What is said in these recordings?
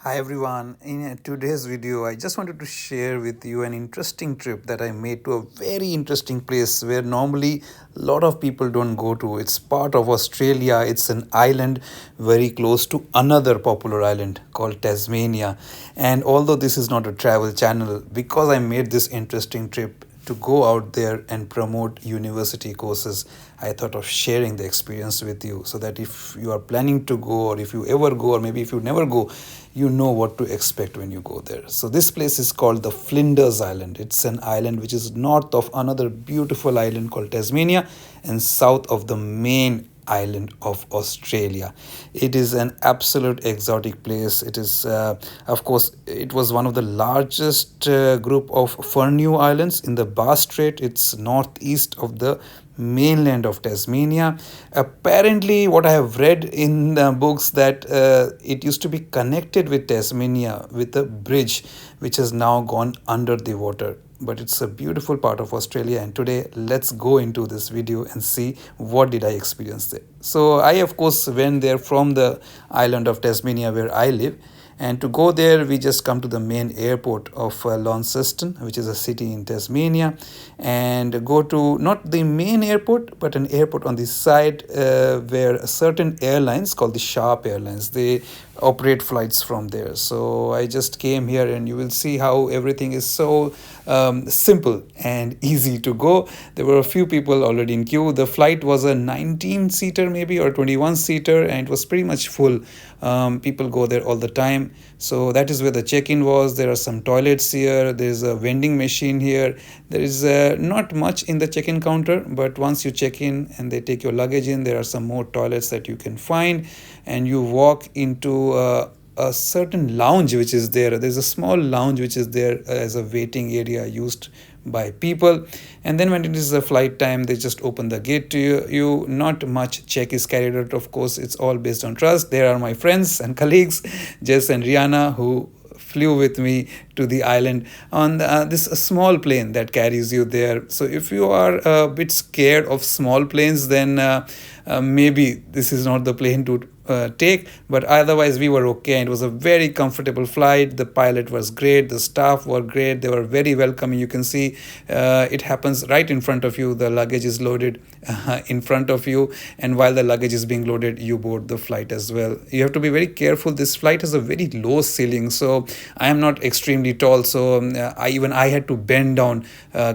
Hi everyone. In today's video, I just wanted to share with you an interesting trip that I made to a very interesting place where normally a lot of people don't go to. It's part of Australia. It's an island very close to another popular island called Tasmania. And although this is not a travel channel, because I made this interesting trip to go out there and promote university courses, I thought of sharing the experience with you so that if you are planning to go, or if you ever go, or maybe if you never go, you know what to expect when you go there. So this place is called the Flinders Island. It's an island which is north of another beautiful island called Tasmania and south of the main island of Australia. It is an absolute exotic place. It is, of course, it was one of the largest group of Fernie Islands in the Bass Strait. It's northeast of the mainland of Tasmania. Apparently, what I have read in the books that it used to be connected with Tasmania with a bridge which has now gone under the water. But it's a beautiful part of Australia, and today let's go into this video and see what did I experience there. So I of course went there from the island of Tasmania where I live, and to go there, we just come to the main airport of Launceston, which is a city in Tasmania, and go to not the main airport, but an airport on the side where certain airlines called the Sharp Airlines, they operate flights from there. So I just came here, and you will see how everything is so simple and easy to go. There were a few people already in queue. The flight was a 19-seater maybe, or 21-seater, and it was pretty much full. People go there all the time. So that is where the check-in was. There are some toilets here. There's a vending machine here. There is not much in the check-in counter, but once you check in and they take your luggage in, there are some more toilets that you can find, and you walk into a certain lounge which is there. There's a small lounge which is there as a waiting area used by people, and then when it is the flight time, they just open the gate to you. Not much check is carried out. Of course, it's all based on trust. There are my friends and colleagues, Jess and Rihanna, who flew with me to the island on this small plane that carries you there. So if you are a bit scared of small planes, then maybe this is not the plane to take, but otherwise we were okay. It was a very comfortable flight. The pilot was great, the staff were great, they were very welcoming. You can see it happens right in front of you. The luggage is loaded in front of you, and while the luggage is being loaded, you board the flight as well. You have to be very careful. This flight has a very low ceiling, so I am not extremely tall, so I had to bend down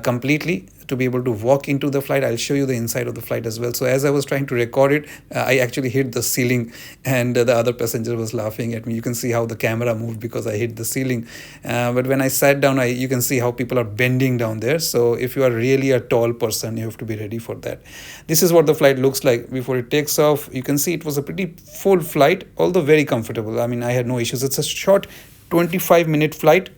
completely to be able to walk into the flight. I'll show you the inside of the flight as well. So as I was trying to record it, I actually hit the ceiling, and the other passenger was laughing at me. You can see how the camera moved because I hit the ceiling. But when I sat down, you can see how people are bending down there. So if you are really a tall person, you have to be ready for that. This is what the flight looks like before it takes off. You can see it was a pretty full flight, although very comfortable. I mean, I had no issues. It's a short 25-minute flight.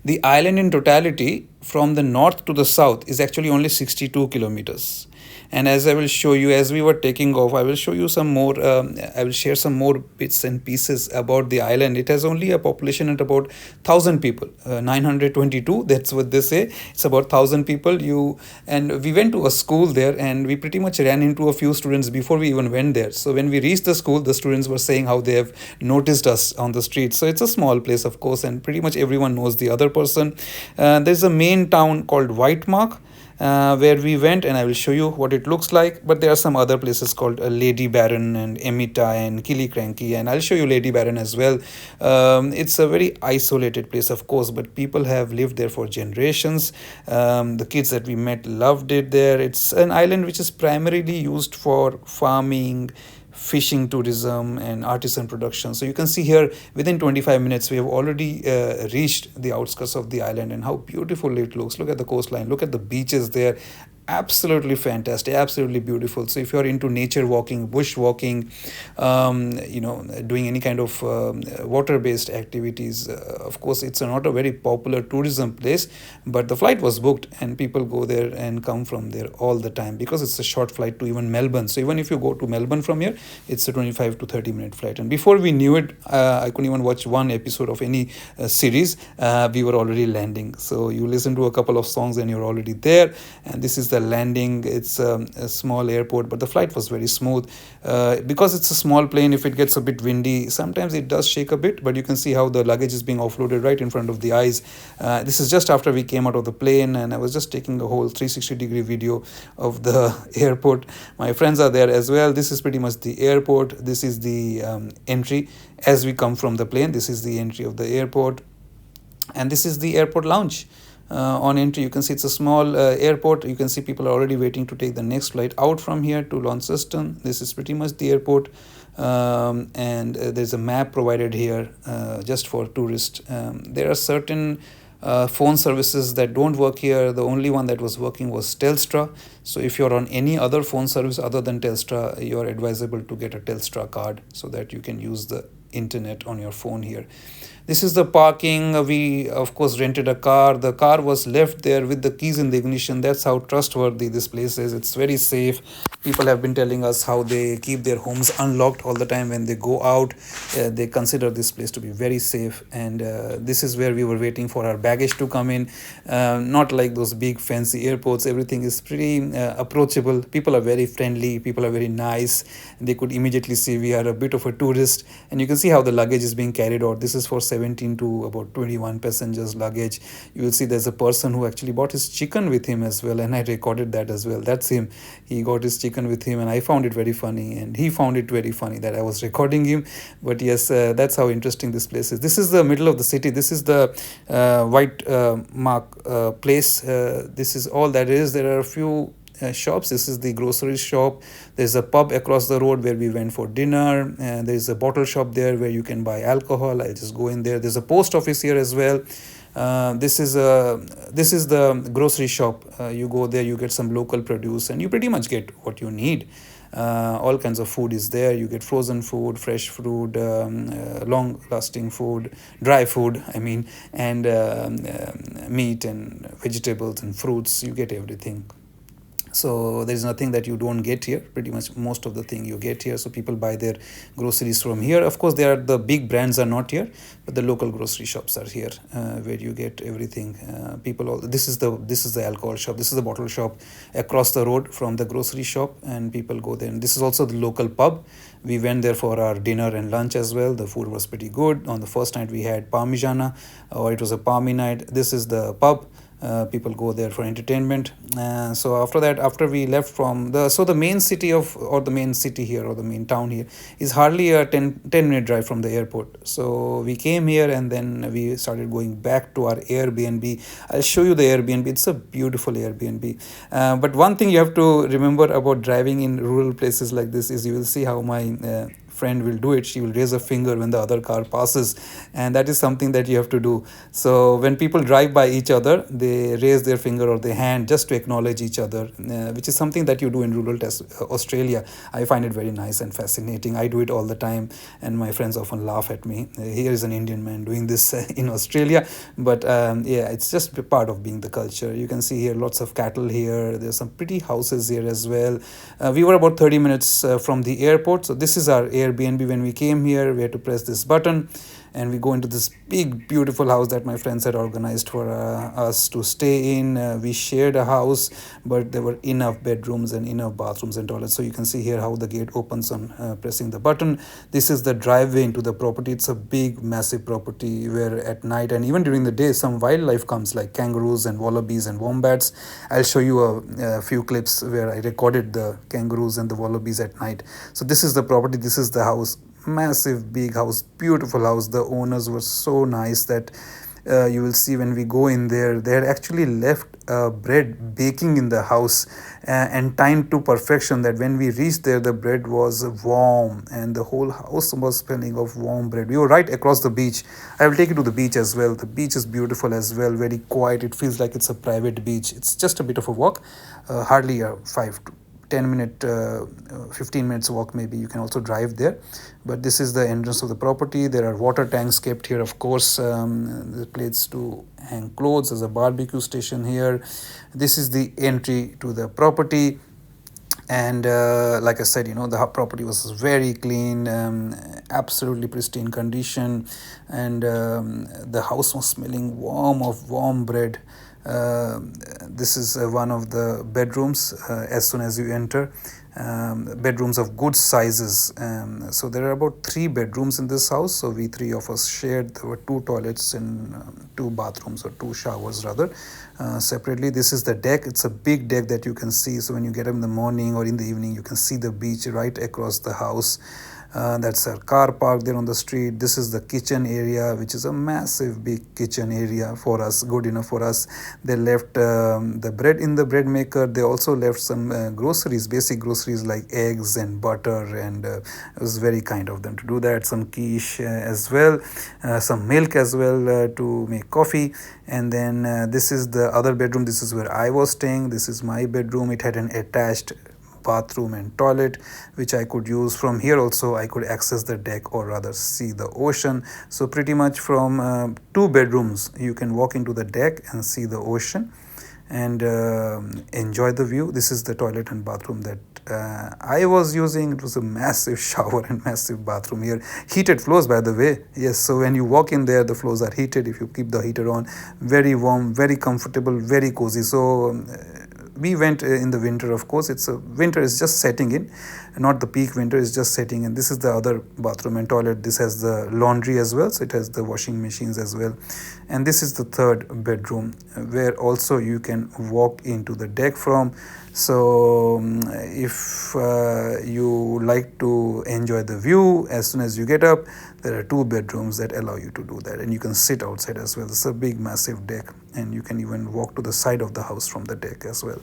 The island in totality from the north to the south is actually only 62 kilometers. And as I will show you, as we were taking off, I will show you some more, I will share some more bits and pieces about the island. It has only a population at about 1,000 people, 922, that's what they say. It's about 1,000 people. And we went to a school there, and we pretty much ran into a few students before we even went there. So when we reached the school, the students were saying how they have noticed us on the street. So it's a small place, of course, and pretty much everyone knows the other person. There's a main town called Whitemark, where we went, and I will show you what it looks like. But there are some other places called Lady Baron and Emita and Killiecrankie, and I'll show you Lady Baron as well. It's a very isolated place, of course, but people have lived there for generations. The kids that we met loved it there. It's an island which is primarily used for farming, fishing tourism, and artisan production. So you can see here within 25 minutes we have already reached the outskirts of the island, and how beautiful it looks. Look at the coastline, look at the beaches there. Absolutely fantastic, absolutely beautiful. So if you're into nature walking, bush walking, doing any kind of water-based activities, of course it's not a very popular tourism place, but the flight was booked and people go there and come from there all the time because it's a short flight to even Melbourne. So even if you go to Melbourne from here, it's a 25 to 30 minute flight. And before we knew it, I couldn't even watch one episode of any series. We were already landing. So you listen to a couple of songs and you're already there. And this is the the landing. It's a small airport, but the flight was very smooth. Because it's a small plane, if it gets a bit windy, sometimes it does shake a bit, but you can see how the luggage is being offloaded right in front of the eyes. This is just after we came out of the plane, and I was just taking a whole 360-degree video of the airport. My friends are there as well. This is pretty much the airport. This is the entry as we come from the plane. This is the entry of the airport, and this is the airport lounge. On entry, you can see it's a small airport. You can see people are already waiting to take the next flight out from here to Launceston. This is pretty much the airport, and there's a map provided here just for tourists. There are certain phone services that don't work here. The only one that was working was Telstra. So if you're on any other phone service other than Telstra, you're advisable to get a Telstra card so that you can use the internet on your phone here. This is the parking. We of course rented a car. The car was left there with the keys in the ignition. That's how trustworthy this place is. It's very safe. People have been telling us how they keep their homes unlocked all the time when they go out. They consider this place to be very safe. And this is where we were waiting for our baggage to come in. Not like those big fancy airports. Everything is pretty approachable. People are very friendly. People are very nice. They could immediately see we are a bit of a tourist. And you can see how the luggage is being carried out. This is for 17 to about 21 passengers luggage. You will see there's a person who actually bought his chicken with him as well, and I recorded that as well. That's him. He got his chicken with him, and I found it very funny, and he found it very funny that I was recording him. But yes, that's how interesting this place is. This is the middle of the city. This is the white mark place. This is all that is. There are a few shops. This is the grocery shop. There's a pub across the road where we went for dinner, and there's a bottle shop there where you can buy alcohol. I just go in there. There's a post office here as well. This is the grocery shop. You go there, you get some local produce, and you pretty much get what you need. All kinds of food is there. You get frozen food, fresh food, long lasting food, dry food, I mean, and meat and vegetables and fruits. You get everything. So there is nothing that you don't get here. Pretty much most of the thing you get here. So people buy their groceries from here. Of course, the big brands are not here, but the local grocery shops are here, where you get everything. This is the alcohol shop. This is the bottle shop across the road from the grocery shop, and people go there. And this is also the local pub. We went there for our dinner and lunch as well. The food was pretty good. On the first night we had parmigiana, or it was a palmy night. This is the pub. People go there for entertainment. So after that, after we left from the main city the main city here, or the main town here, is hardly a 10-minute drive from the airport. So we came here, and then we started going back to our Airbnb. I'll show you the Airbnb. It's a beautiful Airbnb. But one thing you have to remember about driving in rural places like this is you will see how my friend will do it. She will raise a finger when the other car passes, and that is something that you have to do. So when people drive by each other, they raise their finger or their hand just to acknowledge each other, which is something that you do in rural Australia. I find it very nice and fascinating. I do it all the time, and my friends often laugh at me. Here is an Indian man doing this in Australia, but yeah, it's just a part of being the culture. You can see here lots of cattle here. There's some pretty houses here as well. We were about 30 minutes from the airport. So this is our Airbnb. When we came here, we had to press this button, and we go into this big beautiful house that my friends had organized for us to stay in. We shared a house, but there were enough bedrooms and enough bathrooms and toilets. So you can see here how the gate opens on pressing the button. This is the driveway into the property. It's a big massive property where at night and even during the day some wildlife comes, like kangaroos and wallabies and wombats. I'll show you a few clips where I recorded the kangaroos and the wallabies at night. So this is the property. This is the house. Massive big house, beautiful house. The owners were so nice that you will see when we go in there, they had actually left bread baking in the house and timed to perfection, that when we reached there the bread was warm and the whole house was smelling of warm bread. We were right across the beach. I will take you to the beach as well. The beach is beautiful as well, very quiet. It feels like it's a private beach. It's just a bit of a walk, hardly a 5 to 10 minute 15 minutes walk maybe. You can also drive there, but this is the entrance of the property. There are water tanks kept here, of course. The place to hang clothes. There's a barbecue station here. This is the entry to the property, and like I said, the property was very clean, absolutely pristine condition, and the house was smelling warm of warm bread. Uh, this is one of the bedrooms as soon as you enter. Bedrooms of good sizes. So there are about 3 bedrooms in this house. So we three of us shared. There were 2 toilets and 2 bathrooms, or 2 showers rather, separately. This is the deck. It's a big deck that you can see. So when you get up in the morning or in the evening, you can see the beach right across the house. That's our car park there on the street. This is the kitchen area, which is a massive big kitchen area for us, good enough for us. They left the bread in the bread maker. They also left some groceries, basic groceries like eggs and butter, and it was very kind of them to do that. Some quiche as well, some milk as well to make coffee. And then this is the other bedroom. This is where I was staying. This is my bedroom. It had an attached bathroom and toilet, which I could use. From here also I could access the deck, or rather see the ocean. So pretty much from 2 bedrooms you can walk into the deck and see the ocean and enjoy the view. This is the toilet and bathroom that I was using. It was a massive shower and massive bathroom here. Heated floors, by the way. Yes, so when you walk in there, the floors are heated if you keep the heater on. Very warm, very comfortable, very cozy. So we went in the winter. Of course, it's a winter is just setting in, not the peak winter, is just setting in. This is the other bathroom and toilet. This has the laundry as well, so it has the washing machines as well. And this is the 3rd bedroom, where also you can walk into the deck from. So if you like to enjoy the view as soon as you get up, there are 2 bedrooms that allow you to do that, and you can sit outside as well. It's a big massive deck, and you can even walk to the side of the house from the deck as well.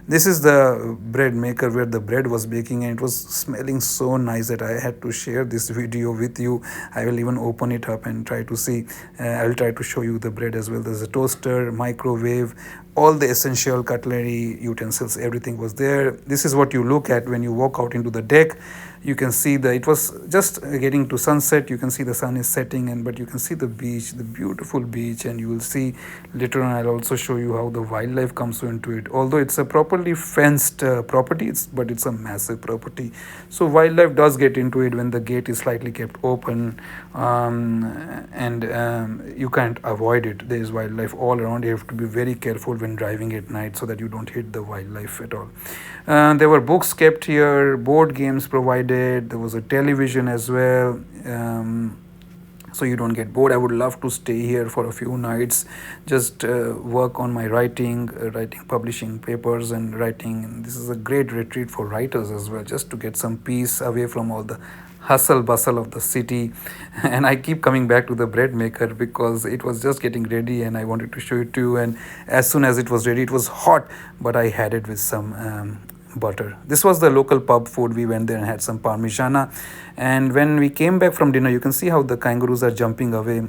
This is the bread maker where the bread was baking, and it was smelling so nice that I had to share this video with you. I will even open it up and try to see. I'll try to show you the bread as well. There's a toaster, microwave, all the essential cutlery, utensils, everything was there. This is what you look at when you walk out into the deck. You can see it was just getting to sunset. You can see the sun is setting, but you can see the beach, the beautiful beach. And you will see later on, I'll also show you how the wildlife comes into it. Although it's a properly fenced property, but it's a massive property, so wildlife does get into it when the gate is slightly kept open. And you can't avoid it. There is wildlife all around. You have to be very careful when driving at night so that you don't hit the wildlife at all. There were books kept here, board games provided. There was a television as well. So you don't get bored. I would love to stay here for a few nights, just work on my writing, publishing papers and writing. And this is a great retreat for writers as well, just to get some peace away from all the hustle bustle of the city. And I keep coming back to the bread maker because it was just getting ready and I wanted to show it to you. And as soon as it was ready, it was hot, but I had it with some butter. This was the local pub food. We went there and had some parmigiana. And when we came back from dinner, you can see how the kangaroos are jumping away.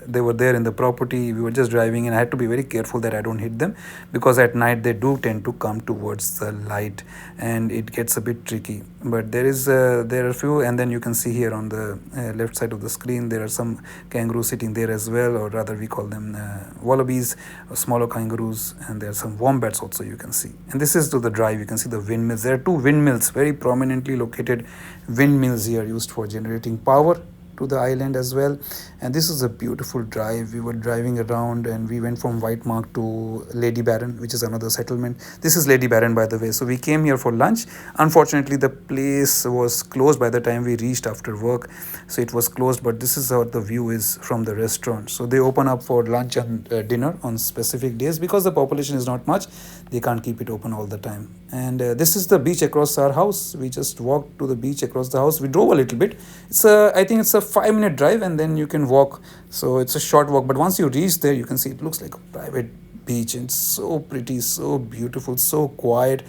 They were there in the property. We were just driving, and I had to be very careful that I don't hit them, because at night they do tend to come towards the light and it gets a bit tricky. But there are a few, and then you can see here on the left side of the screen, there are some kangaroos sitting there as well, or rather we call them wallabies, or smaller kangaroos, and there are some wombats also, you can see. And this is to the drive. You can see the windmills. There are 2 windmills, very prominently located windmills here, used for generating power to the island as well. And this is a beautiful drive. We were driving around and we went from White Mark to Lady Baron, which is another settlement. This is Lady Baron, by the way. So we came here for lunch. Unfortunately, the place was closed by the time we reached after work, so it was closed. But this is how the view is from the restaurant. So they open up for lunch and dinner on specific days. Because the population is not much, they can't keep it open all the time. And this is the beach across our house. We just walked to the beach across the house. We drove a little bit. I think it's a 5-minute drive, and then you can walk. So it's a short walk, but once you reach there, you can see it looks like a private beach. And it's so pretty, so beautiful, so quiet,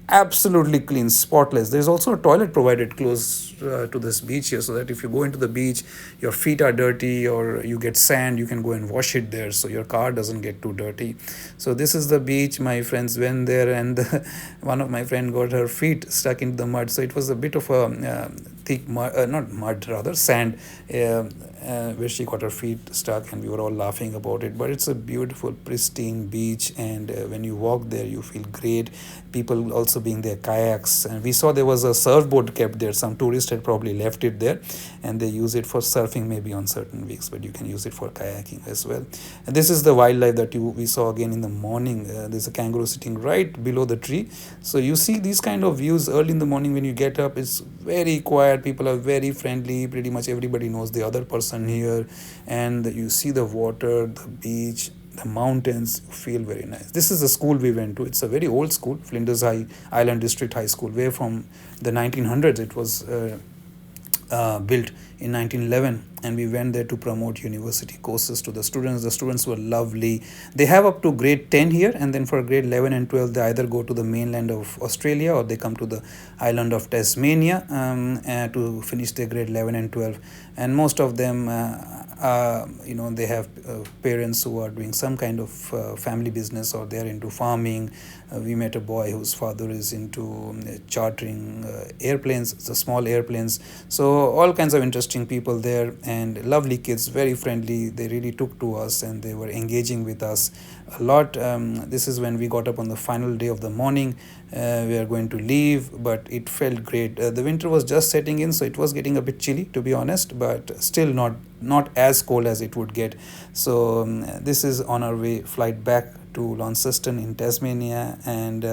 absolutely clean, spotless. There's also a toilet provided close to this beach here, so that if you go into the beach, your feet are dirty or you get sand, you can go and wash it there, so your car doesn't get too dirty. So this is the beach. My friends went there, and one of my friend got her feet stuck into the mud. So it was a bit of a thick mud, not mud, rather sand, where she got her feet stuck, and we were all laughing about it. But it's a beautiful, pristine beach, and when you walk there, you feel great. People also being there, kayaks, and we saw there was a surfboard kept there. Some tourists tourists had probably left it there, and they use it for surfing maybe on certain weeks, but you can use it for kayaking as well. And this is the wildlife that we saw again in the morning. There's a kangaroo sitting right below the tree. So you see these kind of views early in the morning when you get up. It's very quiet, people are very friendly, pretty much everybody knows the other person here, and you see the water, the beach, the mountains. Feel very nice. This is the school we went to. It's a very old school, Flinders Island District High School, where from the 1900s it was built in 1911, and we went there to promote university courses to the students. The students were lovely. They have up to grade 10 here, and then for grade 11 and 12 they either go to the mainland of Australia or they come to the island of Tasmania to finish their grade 11 and 12. And most of them they have parents who are doing some kind of family business, or they're into farming. We met a boy whose father is into chartering airplanes, the small airplanes. So all kinds of interesting people there, and lovely kids, very friendly. They really took to us and they were engaging with us a lot. This is when we got up on the final day of the morning. We are going to leave, but it felt great. The winter was just setting in, so it was getting a bit chilly, to be honest, but still not as cold as it would get. So this is on our way flight back to Launceston in Tasmania, and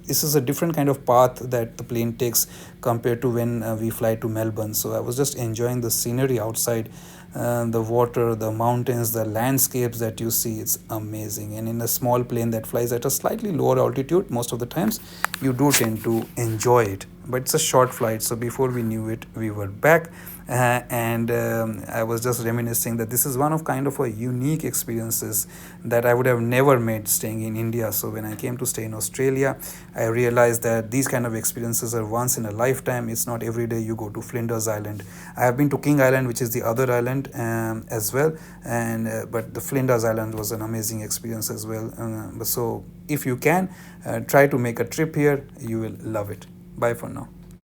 this is a different kind of path that the plane takes compared to when we fly to Melbourne. So I was just enjoying the scenery outside, the water, the mountains, the landscapes that you see. It's amazing. And in a small plane that flies at a slightly lower altitude, most of the times you do tend to enjoy it. But it's a short flight, so before we knew it, we were back. And I was just reminiscing that this is one of kind of a unique experiences that I would have never made staying in India. So when I came to stay in Australia, I realized that these kind of experiences are once in a lifetime. It's not every day you go to Flinders Island. I have been to King Island, which is the other island as well, and but the Flinders Island was an amazing experience as well. So if you can try to make a trip here, you will love it. Bye for now.